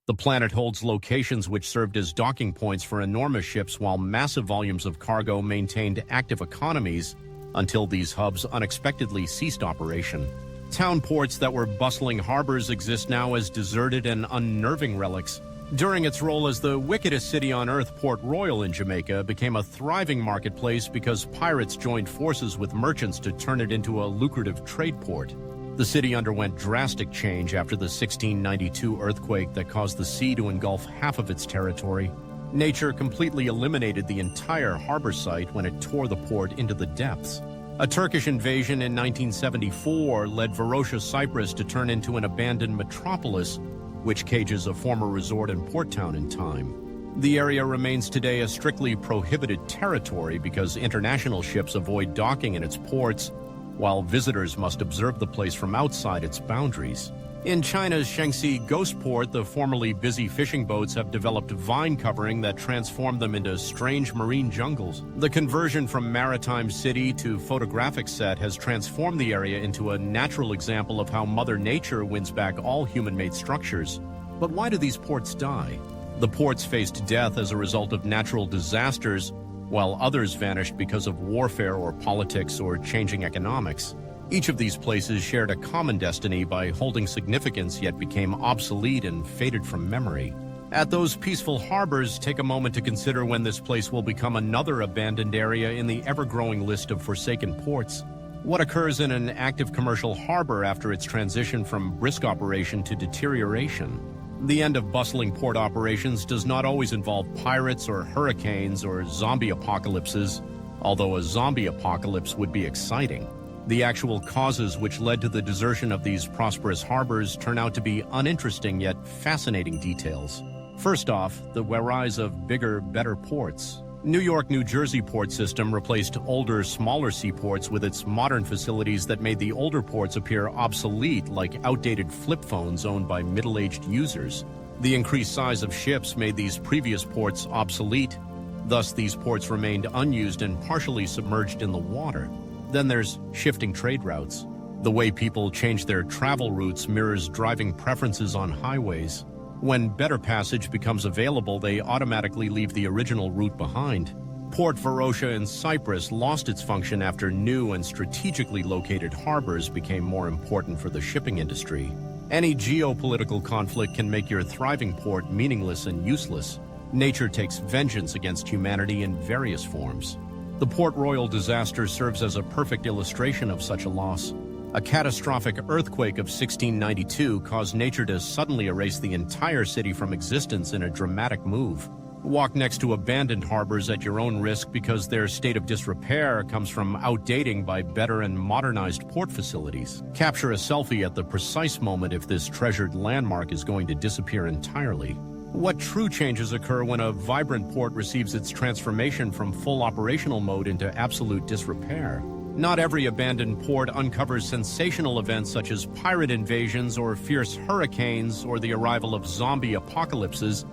The planet holds locations which served as docking points for enormous ships while massive volumes of cargo maintained active economies until these hubs unexpectedly ceased operation. Town ports that were bustling harbors exist now as deserted and unnerving relics. During its role as the wickedest city on Earth, Port Royal in Jamaica became a thriving marketplace because pirates joined forces with merchants to turn it into a lucrative trade port. The city underwent drastic change after the 1692 earthquake that caused the sea to engulf half of its territory. Nature completely eliminated the entire harbor site when it tore the port into the depths. A Turkish invasion in 1974 led Varosha, Cyprus to turn into an abandoned metropolis, which cages a former resort and port town in time. The area remains today a strictly prohibited territory because international ships avoid docking in its ports, while visitors must observe the place from outside its boundaries. In China's Shaanxi Ghost Port, the formerly busy fishing boats have developed vine covering that transformed them into strange marine jungles. The conversion from maritime city to photographic set has transformed the area into a natural example of how Mother Nature wins back all human-made structures. But why do these ports die? The ports faced death as a result of natural disasters, while others vanished because of warfare or politics or changing economics. Each of these places shared a common destiny by holding significance yet became obsolete and faded from memory. At those peaceful harbors, take a moment to consider when this place will become another abandoned area in the ever-growing list of forsaken ports. What occurs in an active commercial harbor after its transition from brisk operation to deterioration? The end of bustling port operations does not always involve pirates or hurricanes or zombie apocalypses, although a zombie apocalypse would be exciting. The actual causes which led to the desertion of these prosperous harbors turn out to be uninteresting yet fascinating details. First off, the rise of bigger, better ports. New York, New Jersey port system replaced older, smaller seaports with its modern facilities that made the older ports appear obsolete like outdated flip phones owned by middle-aged users. The increased size of ships made these previous ports obsolete. Thus, these ports remained unused and partially submerged in the water. Then there's shifting trade routes. The way people change their travel routes mirrors driving preferences on highways. When better passage becomes available, they automatically leave the original route behind. Port Varosha in Cyprus lost its function after new and strategically located harbors became more important for the shipping industry. Any geopolitical conflict can make your thriving port meaningless and useless. Nature takes vengeance against humanity in various forms. The Port Royal disaster serves as a perfect illustration of such a loss. A catastrophic earthquake of 1692 caused nature to suddenly erase the entire city from existence in a dramatic move. Walk next to abandoned harbors at your own risk because their state of disrepair comes from outdating by better and modernized port facilities. Capture a selfie at the precise moment if this treasured landmark is going to disappear entirely. What true changes occur when a vibrant port receives its transformation from full operational mode into absolute disrepair? Not every abandoned port uncovers sensational events such as pirate invasions or fierce hurricanes or the arrival of zombie apocalypses.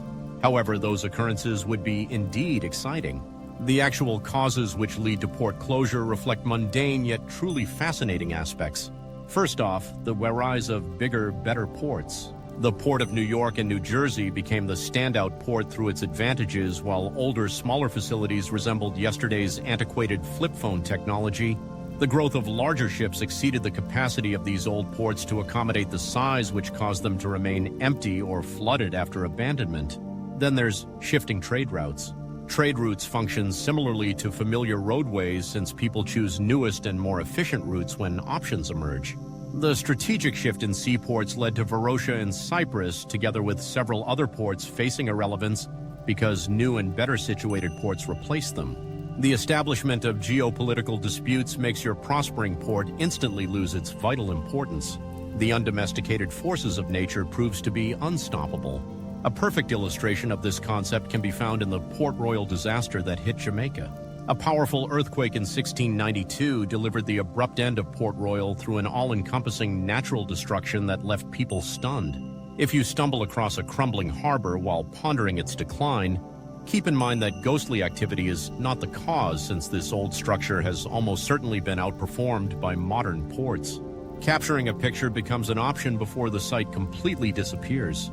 However, those occurrences would be indeed exciting. The actual causes which lead to port closure reflect mundane yet truly fascinating aspects. First off, the rise of bigger, better ports. The Port of New York and New Jersey became the standout port through its advantages, while older, smaller facilities resembled yesterday's antiquated flip phone technology. The growth of larger ships exceeded the capacity of these old ports to accommodate the size, which caused them to remain empty or flooded after abandonment. Then there's shifting trade routes. Trade routes function similarly to familiar roadways since people choose newest and more efficient routes when options emerge. The strategic shift in seaports led to Varosha in Cyprus, together with several other ports facing irrelevance because new and better situated ports replaced them. The establishment of geopolitical disputes makes your prospering port instantly lose its vital importance. The undomesticated forces of nature proves to be unstoppable. A perfect illustration of this concept can be found in the Port Royal disaster that hit Jamaica. A powerful earthquake in 1692 delivered the abrupt end of Port Royal through an all-encompassing natural destruction that left people stunned. If you stumble across a crumbling harbor while pondering its decline, keep in mind that ghostly activity is not the cause, since this old structure has almost certainly been outperformed by modern ports. Capturing a picture becomes an option before the site completely disappears.